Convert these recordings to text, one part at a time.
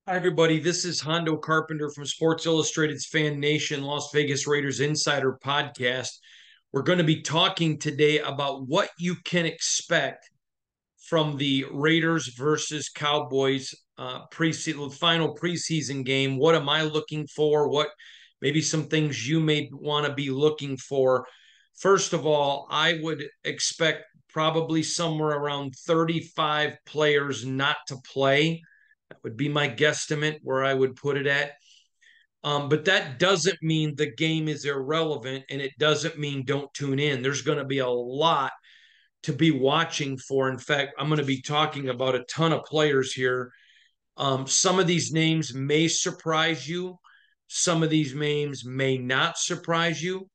Hi, everybody. This is Hondo Carpenter from Sports Illustrated's Fan Nation Las Vegas Raiders Insider Podcast. We're going to be talking today about what you can expect from the Raiders versus Cowboys final preseason game. What am I looking for? What maybe some things you may want to be looking for. First of all, I would expect probably somewhere around 35 players not to play. That would be my guesstimate where I would put it at. But that doesn't mean the game is irrelevant, and it doesn't mean don't tune in. There's going to be a lot to be watching for. In fact, I'm going to be talking about a ton of players here. Some of these names may surprise you. Some of these names may not surprise you.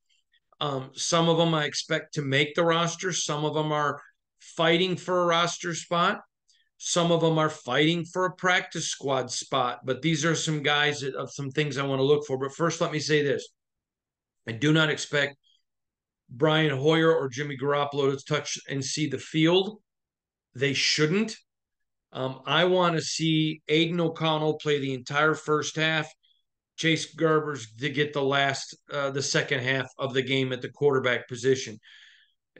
Some of them I expect to make the roster. Some of them are fighting for a roster spot. Some of them are fighting for a practice squad spot, but these are some guys of some things I want to look for. But first, let me say this. I do not expect Brian Hoyer or Jimmy Garoppolo to touch and see the field. They shouldn't. I want to see Aiden O'Connell play the entire first half. Chase Garbers to get the second half of the game at the quarterback position.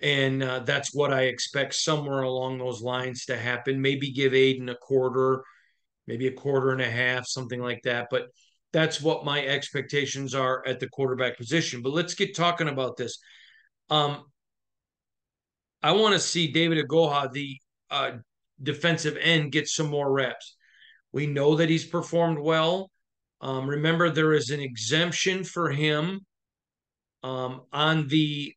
And that's what I expect somewhere along those lines to happen. Maybe give Aiden a quarter, maybe a quarter and a half, something like that. But that's what my expectations are at the quarterback position. But let's get talking about this. Um, I want to see David Agoha, the defensive end, get some more reps. We know that he's performed well. Remember, there is an exemption for him on the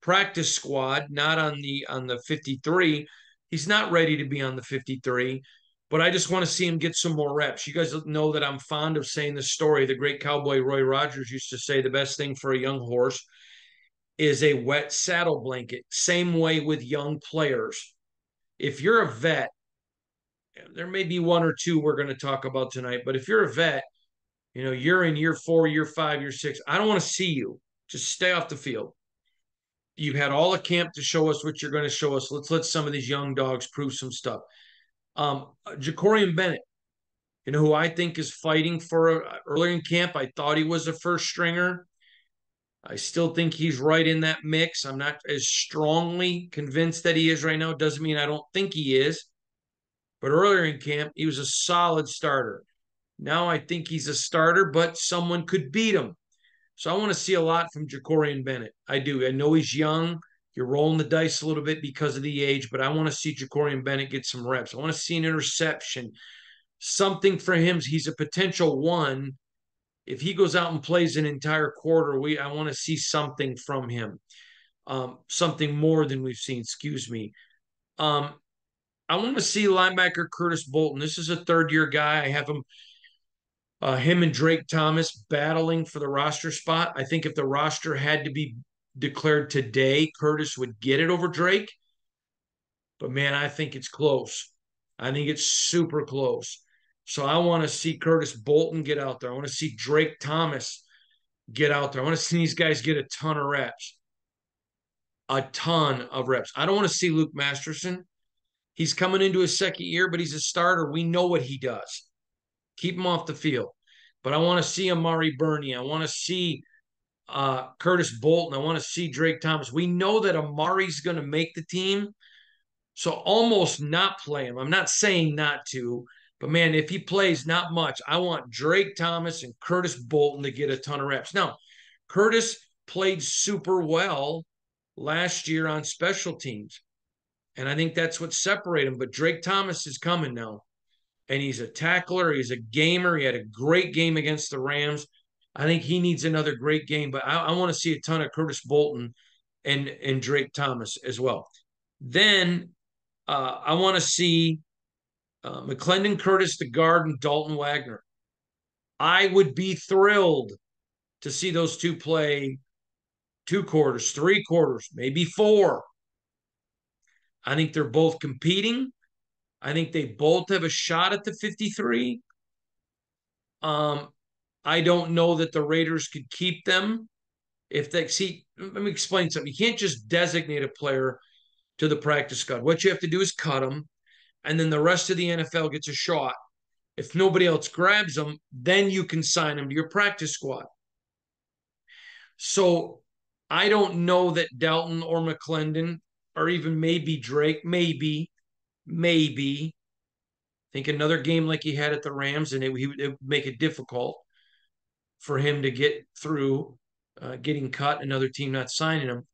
practice squad, not on the 53. He's not ready to be on the 53, but I just want to see him get some more reps. You guys know that I'm fond of saying this story. The great cowboy Roy Rogers used to say the best thing for a young horse is a wet saddle blanket. Same way with young players. If you're a vet, there may be one or two we're going to talk about tonight, but if you're a vet, you're in year 4, year 5, year 6. I don't want to see you. Just stay off the field. You've had all the camp to show us what you're going to show us. Let's let some of these young dogs prove some stuff. Jacorian Bennett, who I think is fighting for earlier in camp. I thought he was a first stringer. I still think he's right in that mix. I'm not as strongly convinced that he is right now. It doesn't mean I don't think he is. But earlier in camp, he was a solid starter. Now I think he's a starter, but someone could beat him. So I want to see a lot from Jacorian Bennett. I do. I know he's young. You're rolling the dice a little bit because of the age, but I want to see Jacorian Bennett get some reps. I want to see an interception, something for him. He's a potential one. If he goes out and plays an entire quarter, I want to see something from him, something more than we've seen. Excuse me. Um, I want to see linebacker Curtis Bolton. This is a third-year guy. I have him and Drake Thomas battling for the roster spot. I think if the roster had to be declared today, Curtis would get it over Drake. But man, I think it's close. I think it's super close. So I want to see Curtis Bolton get out there. I want to see Drake Thomas get out there. I want to see these guys get a ton of reps. A ton of reps. I don't want to see Luke Masterson. He's coming into his second year, but he's a starter. We know what he does. Keep him off the field. But I want to see Amari Burney. I want to see Curtis Bolton. I want to see Drake Thomas. We know that Amari's going to make the team. So almost not play him. I'm not saying not to, but man, if he plays not much, I want Drake Thomas and Curtis Bolton to get a ton of reps. Now, Curtis played super well last year on special teams. And I think that's what separated him. But Drake Thomas is coming now. And he's a tackler. He's a gamer. He had a great game against the Rams. I think he needs another great game. But I want to see a ton of Curtis Bolton and Drake Thomas as well. Then I want to see McClendon Curtis, the guard, and Dalton Wagner. I would be thrilled to see those two play 2 quarters, 3 quarters, maybe 4. I think they're both competing. I think they both have a shot at the 53. I don't know that the Raiders could keep them. If they see, let me explain something. You can't just designate a player to the practice squad. What you have to do is cut them, and then the rest of the NFL gets a shot If nobody else grabs him, then you can sign him to your practice squad. So I don't know that Dalton or McClendon or even maybe Drake, maybe. I think another game like he had at the Rams, and it would make it difficult for him to get through getting cut, another team not signing him.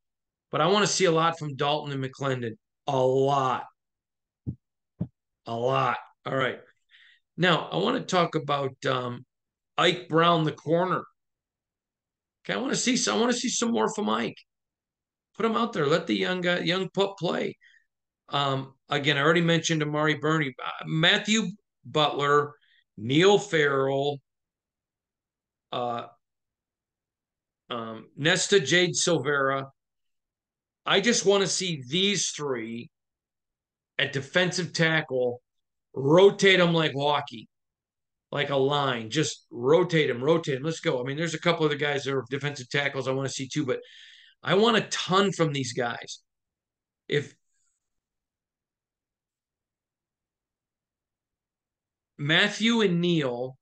But I want to see a lot from Dalton and McClendon. A lot. A lot. All right. Now, I want to talk about Ike Brown, the corner. Okay, I want to see some more from Ike. Put him out there. Let the young pup play. Again, I already mentioned Amari Burney, Matthew Butler, Neil Farrell, uh, Nesta Jade Silvera. I just want to see these three at defensive tackle rotate them like hockey, like a line. Just rotate them, rotate them. Let's go. I mean, there's a couple of the guys that are defensive tackles I want to see too, but I want a ton from these guys. If Matthew and Neil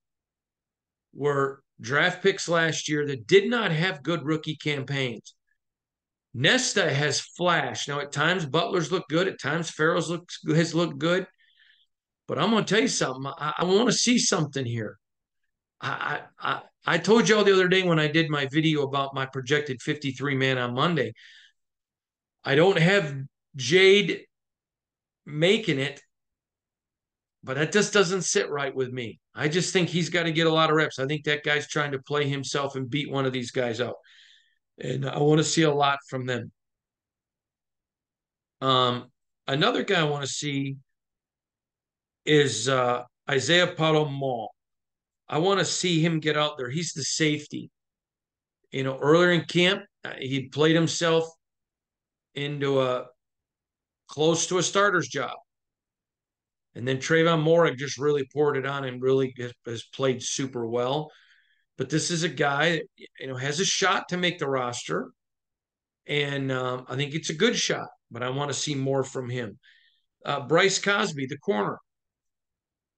were draft picks last year that did not have good rookie campaigns, Nesta has flashed. Now, at times, Butler's looked good. At times, Farrell's has looked good. But I'm going to tell you something. I want to see something here. I told y'all the other day when I did my video about my projected 53 man on Monday, I don't have Jade making it, but that just doesn't sit right with me. I just think he's got to get a lot of reps. I think that guy's trying to play himself and beat one of these guys out. And I want to see a lot from them. Another guy I want to see is Isaiah Palomar. I want to see him get out there. He's the safety. Earlier in camp, he played himself into a close to a starter's job. And then Trayvon Morig just really poured it on and really has played super well. But this is a guy that, has a shot to make the roster. And I think it's a good shot, but I want to see more from him. Bryce Cosby, the corner.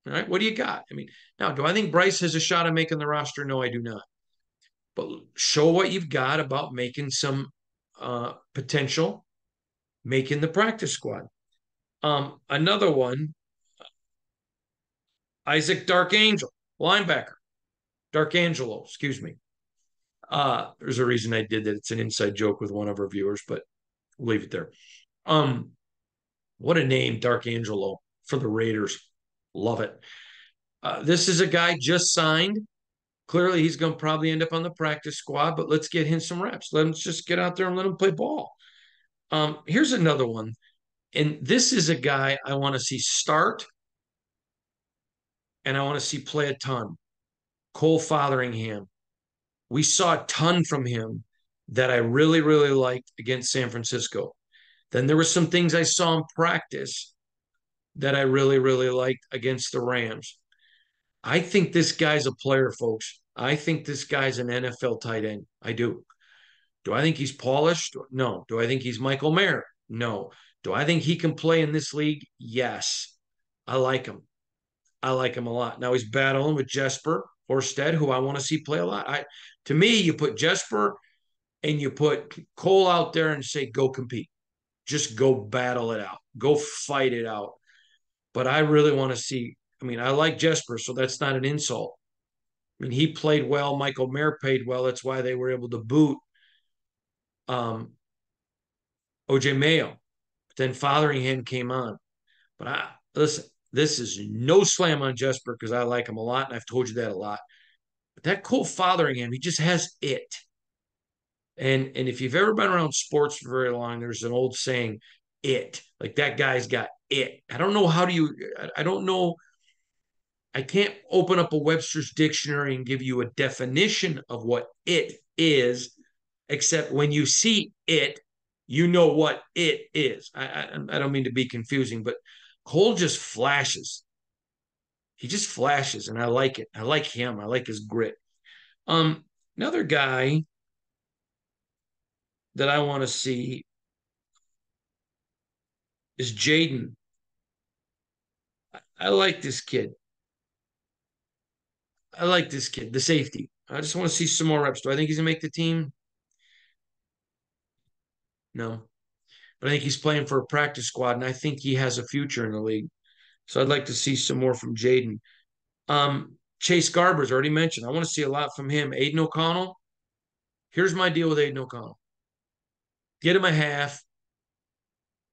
All right, what do you got? I mean, now, do I think Bryce has a shot at making the roster? No, I do not. But show what you've got about making some potential, making the practice squad. Another one, Isaac Darkangel, linebacker. Darkangelo, excuse me. There's a reason I did that. It's an inside joke with one of our viewers, but we'll leave it there. What a name, Darkangelo, for the Raiders. Love it. This is a guy just signed. Clearly, he's going to probably end up on the practice squad, but let's get him some reps. Let's just get out there and let him play ball. Here's another one. And this is a guy I want to see start and I want to see play a ton. Cole Fotheringham. We saw a ton from him that I really, really liked against San Francisco. Then there were some things I saw in practice that I really, really liked against the Rams. I think this guy's a player, folks. I think this guy's an NFL tight end. I do. Do I think he's polished? No. Do I think he's Michael Mayer? No. Do I think he can play in this league? Yes. I like him. I like him a lot. Now he's battling with Jesper Horsted, who I want to see play a lot. To me, you put Jesper and you put Cole out there and say, go compete. Just go battle it out. Go fight it out. But I really want to see. I like Jesper, so that's not an insult. He played well. Michael Mayer played well. That's why they were able to boot OJ Mayo. But then Fotheringham came on. But listen, this is no slam on Jesper because I like him a lot, and I've told you that a lot. But that Cole Fotheringham, he just has it. And if you've ever been around sports for very long, there's an old saying, it. Like that guy's got it. I don't know I don't know. I can't open up a Webster's dictionary and give you a definition of what it is, except when you see it, you know what it is. I don't mean to be confusing, but Cole just flashes. He just flashes, and I like it. I like him. I like his grit. Another guy that I want to see is Jaden. I like this kid. I like this kid, the safety. I just want to see some more reps. Do I think he's gonna make the team? No, but I think he's playing for a practice squad, and I think he has a future in the league. So I'd like to see some more from Jaden. Chase Garber's already mentioned. I want to see a lot from him. Aiden O'Connell. Here's my deal with Aiden O'Connell. Get him a half.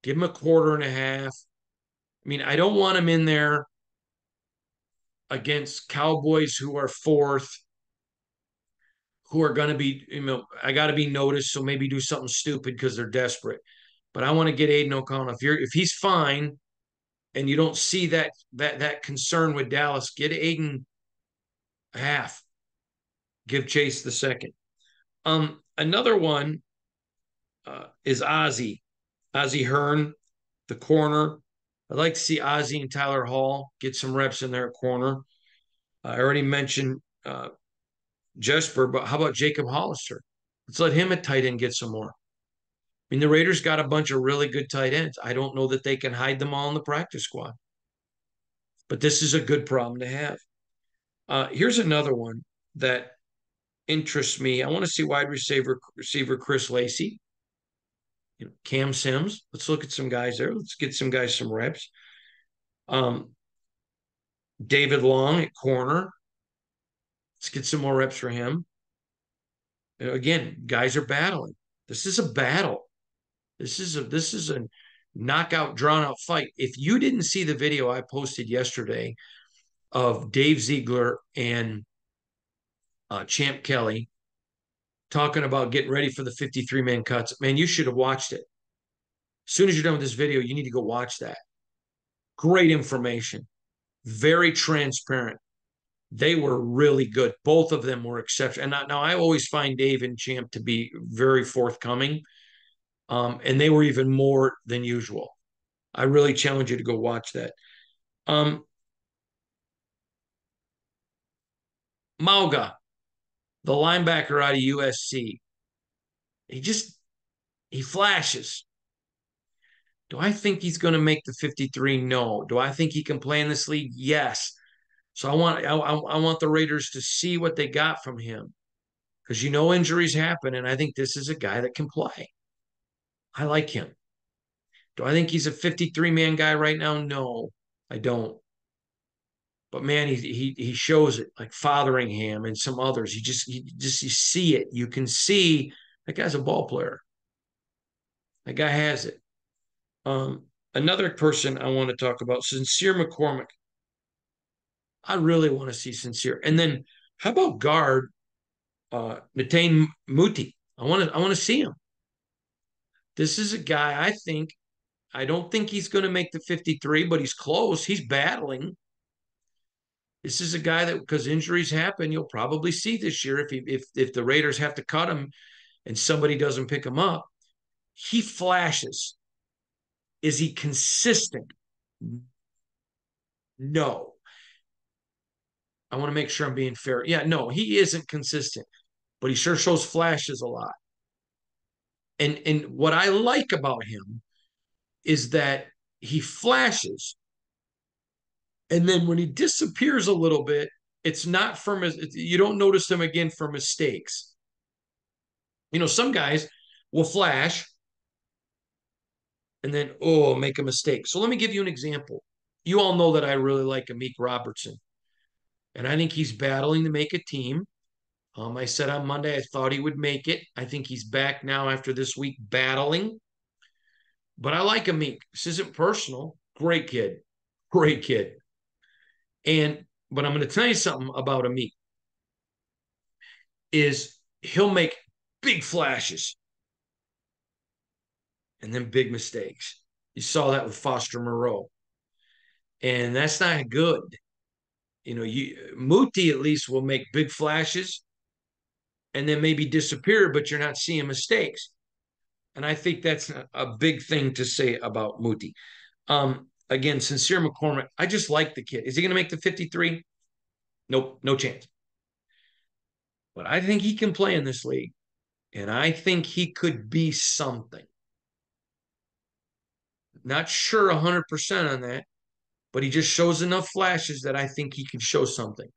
Give him a quarter and a half. I mean, I don't want him in there against Cowboys who are fourth, who are going to be, I got to be noticed. So maybe do something stupid because they're desperate. But I want to get Aiden O'Connell. If he's fine and you don't see that concern with Dallas, get Aiden a half. Give Chase the second. Another one is Ozzie Hearn, the corner. I'd like to see Ozzie and Tyler Hall get some reps in their corner. I already mentioned Jesper, but how about Jacob Hollister? Let's let him at tight end get some more. I mean, the Raiders got a bunch of really good tight ends. I don't know that they can hide them all in the practice squad, but this is a good problem to have. Here's another one that interests me. I want to see wide receiver Chris Lacey, Cam Sims. Let's look at some guys there. Let's get some guys some reps. Um, David Long at corner. Let's get some more reps for him. Again, guys are battling. This is a battle. This is a knockout, drawn out fight. If you didn't see the video I posted yesterday of Dave Ziegler and Champ Kelly talking about getting ready for the 53-man cuts, man, you should have watched it. As soon as you're done with this video, you need to go watch that. Great information, very transparent. They were really good. Both of them were exceptional. And now I always find Dave and Champ to be very forthcoming. And they were even more than usual. I really challenge you to go watch that. Mauga, the linebacker out of USC, he flashes. Do I think he's going to make the 53? No. Do I think he can play in this league? Yes. So I want the Raiders to see what they got from him because injuries happen, and I think this is a guy that can play. I like him. Do I think he's a 53-man guy right now? No, I don't. But man, he shows it like Fotheringham and some others. You see it. You can see that guy's a ball player. That guy has it. Another person I want to talk about, Sincere McCormick. I really want to see Sincere. And then how about guard Netane Muti? I want to see him. This is a guy I don't think he's going to make the 53, but he's close. He's battling. This is a guy that, because injuries happen, you'll probably see this year if the Raiders have to cut him and somebody doesn't pick him up. He flashes. Is he consistent? No. I want to make sure I'm being fair. Yeah, no, he isn't consistent, but he sure shows flashes a lot. And what I like about him is that he flashes, and then when he disappears a little bit, it's not from you don't notice him again for mistakes. Some guys will flash and then make a mistake. So let me give you an example. You all know that I really like Amik Robertson, and I think he's battling to make a team. I said on Monday I thought he would make it. I think he's back now after this week battling. But I like Amik. This isn't personal. Great kid. Great kid. But I'm going to tell you something about Amik is he'll make big flashes and then big mistakes. You saw that with Foster Moreau. And that's not good. Muti at least will make big flashes and then maybe disappear, but you're not seeing mistakes. And I think that's a big thing to say about Muti. Again, Sincere McCormick, I just like the kid. Is he going to make the 53? Nope, no chance. But I think he can play in this league. And I think he could be something. Not sure 100% on that, but he just shows enough flashes that I think he can show something.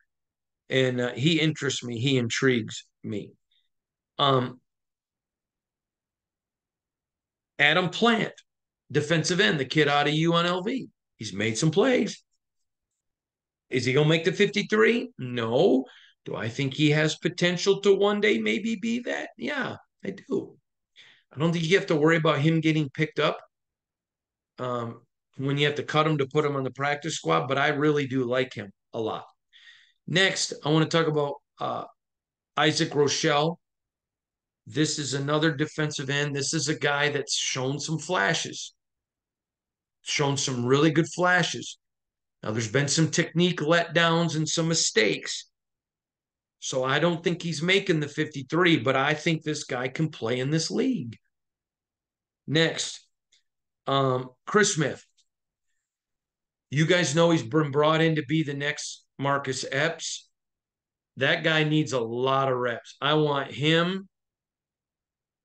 and he interests me. He intrigues me. Um, Adam Plant, defensive end, the kid out of UNLV. He's made some plays. Is he going to make the 53? No. Do I think he has potential to one day maybe be that? Yeah, I do. I don't think you have to worry about him getting picked up um, when you have to cut him to put him on the practice squad, but I really do like him a lot. Next, I want to talk about Isaac Rochelle. This is another defensive end. This is a guy that's shown some flashes, shown some really good flashes. Now, there's been some technique letdowns and some mistakes. So I don't think he's making the 53, but I think this guy can play in this league. Next, Chris Smith. You guys know he's been brought in to be the next Marcus Epps. That guy needs a lot of reps. I want him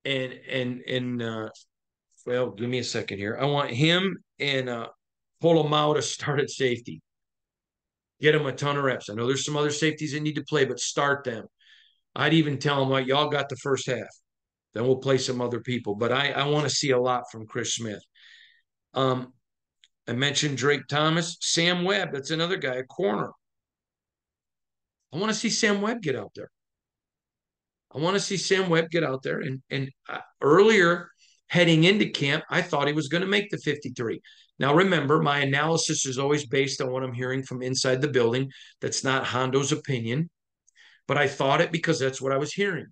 and well, give me a second here. I want him and pull him out to start at safety. Get him a ton of reps. I know there's some other safeties that need to play, but start them. I'd even tell them, like, y'all got the first half. Then we'll play some other people. But I want to see a lot from Chris Smith. I mentioned Drake Thomas. Sam Webb, that's another guy, a corner. I want to see Sam Webb get out there. I want to see Sam Webb get out there. And earlier, heading into camp, I thought he was going to make the 53. Now, remember, my analysis is always based on what I'm hearing from inside the building. That's not Hondo's opinion, but I thought it because that's what I was hearing.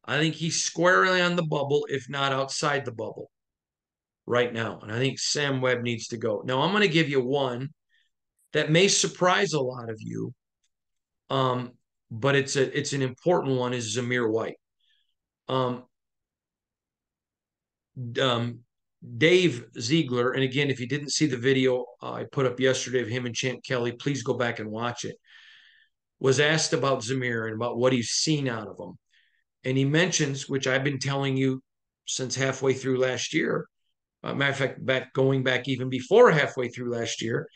I think he's squarely on the bubble, if not outside the bubble right now. And I think Sam Webb needs to go. Now, I'm going to give you one that may surprise a lot of you, but it's an important one, is Zamir White. Um, Dave Ziegler, and again, if you didn't see the video I put up yesterday of him and Champ Kelly, please go back and watch it, was asked about Zamir and about what he's seen out of him. And he mentions, which I've been telling you since halfway through last year, matter of fact, going back even before halfway through last year,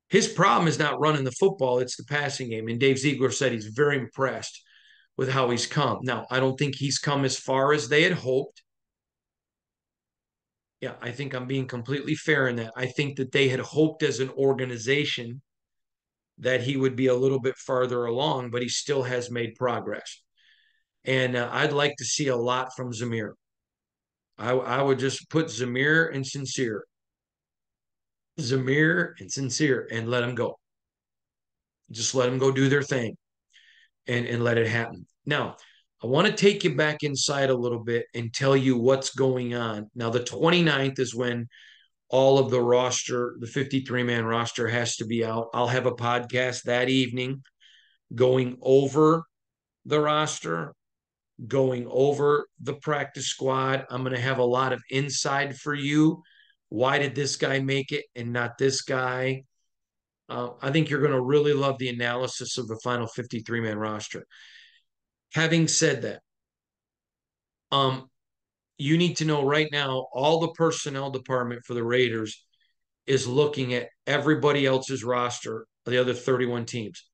his problem is not running the football, it's the passing game. And Dave Ziegler said he's very impressed with how he's come. Now, I don't think he's come as far as they had hoped. Yeah, I think I'm being completely fair in that. I think that they had hoped as an organization that he would be a little bit farther along, but he still has made progress. And I'd like to see a lot from Zamir. I would just put Zamir and Sincere. Zamir and Sincere and let them go. Just let them go do their thing and let it happen. Now, I want to take you back inside a little bit and tell you what's going on. Now, the 29th is when all of the roster, the 53-man roster, has to be out. I'll have a podcast that evening going over the roster, going over the practice squad. I'm going to have a lot of inside for you. Why did this guy make it and not this guy? I think you're going to really love the analysis of the final 53-man roster. Having said that, you need to know right now, all the personnel department for the Raiders is looking at everybody else's roster, the other 31 teams.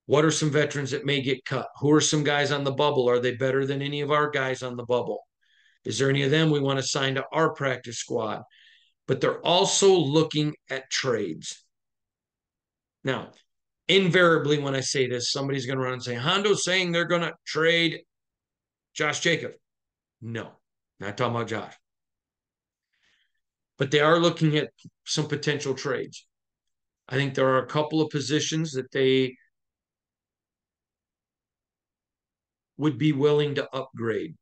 What are some veterans that may get cut? Who are some guys on the bubble? Are they better than any of our guys on the bubble? Is there any of them we want to sign to our practice squad? But they're also looking at trades. Now, invariably, when I say this, somebody's going to run and say, Hondo's saying they're going to trade Josh Jacobs. No, not talking about Josh. But they are looking at some potential trades. I think there are a couple of positions that they would be willing to upgrade.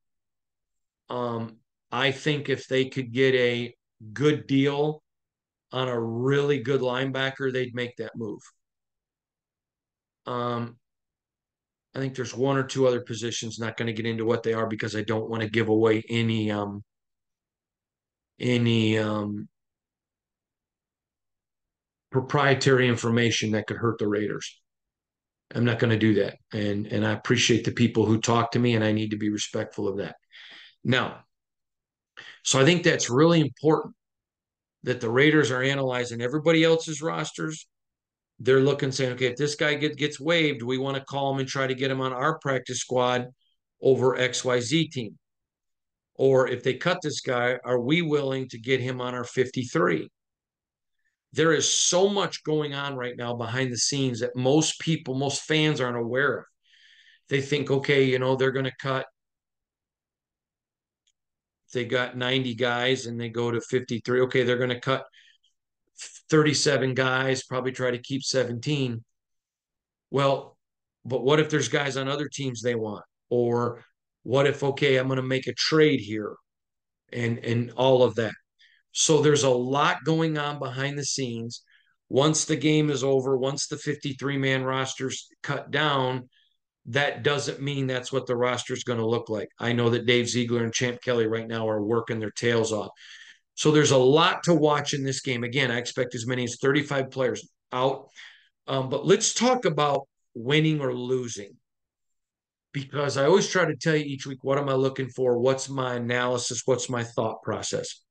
I think if they could get a good deal on a really good linebacker, they'd make that move. I think there's one or two other positions, not going to get into what they are because I don't want to give away any proprietary information that could hurt the Raiders. I'm not going to do that. And I appreciate the people who talk to me, and I need to be respectful of that. Now, so I think that's really important that the Raiders are analyzing everybody else's rosters they're looking, saying, okay, if this guy gets waived, we want to call him and try to get him on our practice squad over XYZ team. Or if they cut this guy, are we willing to get him on our 53? There is so much going on right now behind the scenes that most people, most fans aren't aware of. They think, okay, they're going to cut. They got 90 guys and they go to 53. Okay, they're going to cut 37 guys, probably try to keep 17. Well, but what if there's guys on other teams they want? Or what if, okay, I'm going to make a trade here and all of that. So there's a lot going on behind the scenes. Once the game is over, once the 53-man roster's cut down, that doesn't mean that's what the roster is going to look like. I know that Dave Ziegler and Champ Kelly right now are working their tails off. So there's a lot to watch in this game. Again, I expect as many as 35 players out. But let's talk about winning or losing, because I always try to tell you each week, what am I looking for? What's my analysis? What's my thought process?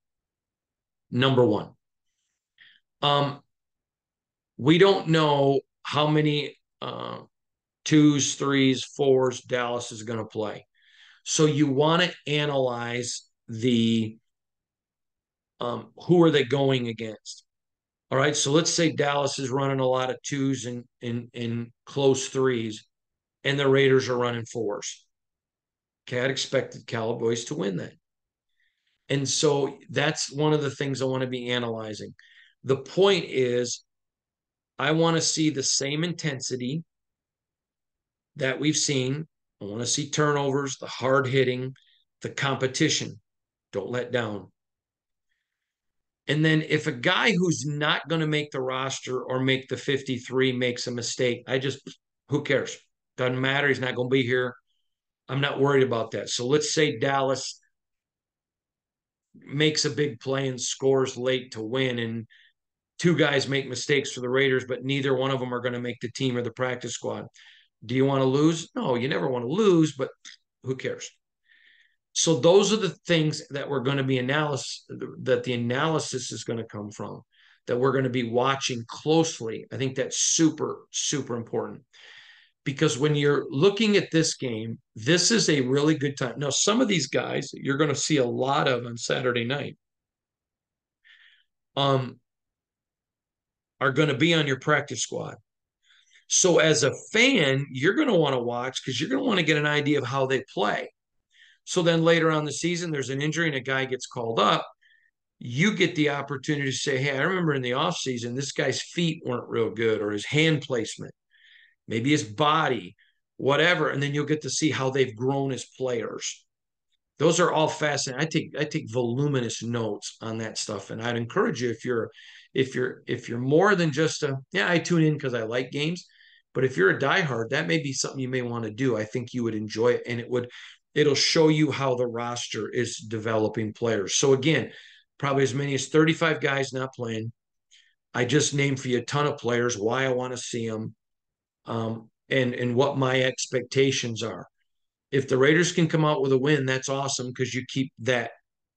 Number one, um, we don't know how many twos, threes, fours Dallas is going to play. So you want to analyze the who are they going against? All right. So let's say Dallas is running a lot of twos and in close threes, and the Raiders are running fours. Okay, I'd expect the Cowboys to win that. And so that's one of the things I want to be analyzing. The point is, I want to see the same intensity that we've seen. I want to see turnovers, the hard hitting, the competition. Don't let down. And then if a guy who's not going to make the roster or make the 53 makes a mistake, who cares? Doesn't matter. He's not going to be here. I'm not worried about that. So let's say Dallas makes a big play and scores late to win, and two guys make mistakes for the Raiders, but neither one of them are going to make the team or the practice squad. Do you want to lose? No, you never want to lose, but who cares? So those are the things that we're going to be that the analysis is going to come from, that we're going to be watching closely. I think that's super, super important, because when you're looking at this game, this is a really good time. Now, some of these guys you're going to see a lot of on Saturday night um, are going to be on your practice squad. So as a fan, you're going to want to watch, because you're going to want to get an idea of how they play. So then later on the season, there's an injury and a guy gets called up. You get the opportunity to say, hey, I remember in the offseason, this guy's feet weren't real good, or his hand placement, maybe his body, whatever. And then you'll get to see how they've grown as players. Those are all fascinating. I take voluminous notes on that stuff. And I'd encourage you, if you're more than just I tune in because I like games, but if you're a diehard, that may be something you may want to do. I think you would enjoy it, and it'll show you how the roster is developing players. So again, probably as many as 35 guys not playing. I just named for you a ton of players, why I want to see them, and what my expectations are. If the Raiders can come out with a win, that's awesome, because you keep that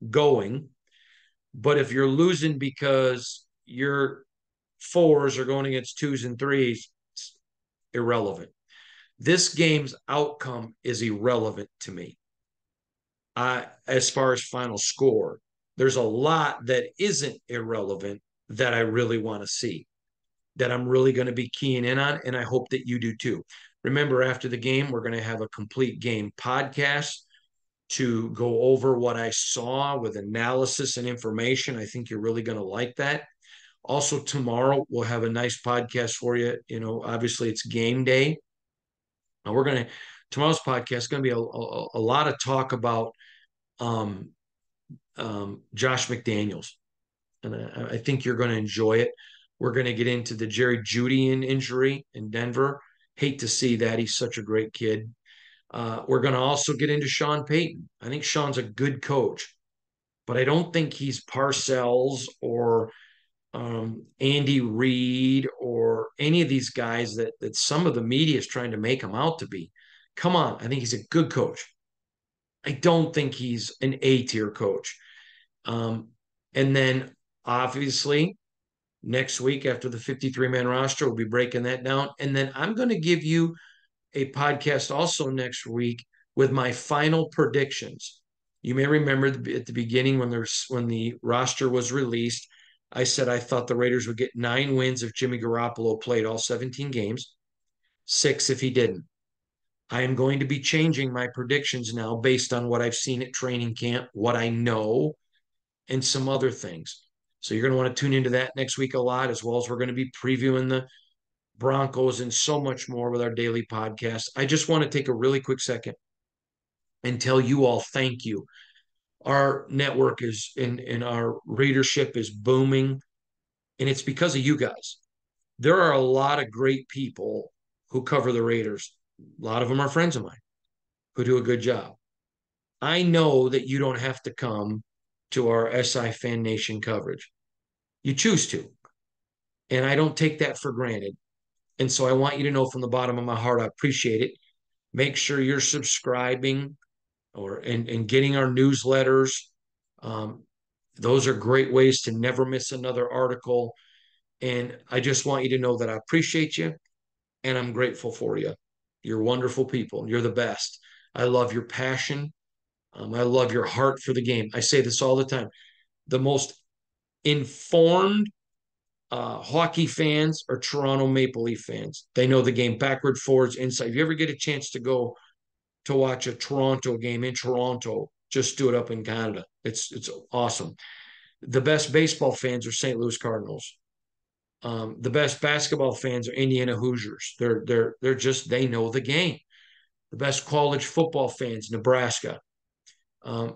going. But if you're losing because your fours are going against twos and threes, it's irrelevant. This game's outcome is irrelevant to me. As far as final score, there's a lot that isn't irrelevant that I really want to see, that I'm really going to be keying in on, and I hope that you do too. Remember, after the game, we're going to have a complete game podcast to go over what I saw with analysis and information. I think you're really going to like that. Also, tomorrow we'll have a nice podcast for you. Obviously it's game day. And tomorrow's podcast is going to be a lot of talk about um, Josh McDaniels. And I think you're going to enjoy it. We're going to get into the Jerry Jeudy injury in Denver. Hate to see that. He's such a great kid. We're going to also get into Sean Payton. I think Sean's a good coach, but I don't think he's Parcells or Andy Reid or any of these guys that some of the media is trying to make him out to be. Come on, I think he's a good coach. I don't think he's an A-tier coach. And then obviously Next week, after the 53-man roster, we'll be breaking that down. And then I'm going to give you a podcast also next week with my final predictions. You may remember at the beginning when the roster was released, I said I thought the Raiders would get 9 wins if Jimmy Garoppolo played all 17 games, 6 if he didn't. I am going to be changing my predictions now based on what I've seen at training camp, what I know, and some other things. So you're going to want to tune into that next week a lot, as well as we're going to be previewing the Broncos and so much more with our daily podcast. I just want to take a really quick second and tell you all thank you. Our network is and our readership is booming, and it's because of you guys. There are a lot of great people who cover the Raiders. A lot of them are friends of mine who do a good job. I know that you don't have to come to our SI Fan Nation coverage. You choose to, and I don't take that for granted. And so I want you to know from the bottom of my heart, I appreciate it. Make sure you're subscribing and getting our newsletters. Um, those are great ways to never miss another article. And I just want you to know that I appreciate you and I'm grateful for you. You're wonderful people. You're the best. I love your passion. I love your heart for the game. I say this all the time. The most informed hockey fans are Toronto Maple Leaf fans. They know the game backward, forwards, inside. If you ever get a chance to go to watch a Toronto game in Toronto, just do it up in Canada. It's awesome. The best baseball fans are St. Louis Cardinals. The best basketball fans are Indiana Hoosiers. They're just they know the game. The best college football fans, Nebraska, and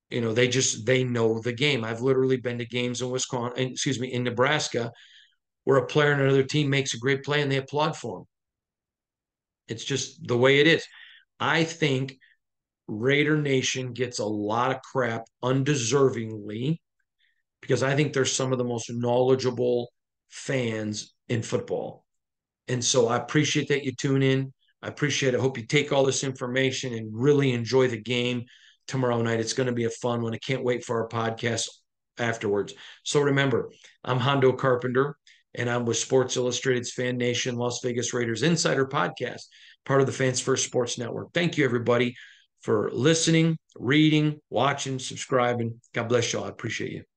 they know the game. I've literally been to games in Wisconsin, excuse me, in Nebraska, where a player in another team makes a great play and they applaud for him. It's just the way it is. I think Raider Nation gets a lot of crap undeservingly because I think they're some of the most knowledgeable fans in football. And so I appreciate that you tune in. I appreciate it. I hope you take all this information and really enjoy the game tomorrow night. It's going to be a fun one. I can't wait for our podcast afterwards. So remember, I'm Hondo Carpenter, and I'm with Sports Illustrated's Fan Nation Las Vegas Raiders Insider Podcast, part of the Fans First Sports Network. Thank you, everybody, for listening, reading, watching, subscribing. God bless y'all. I appreciate you.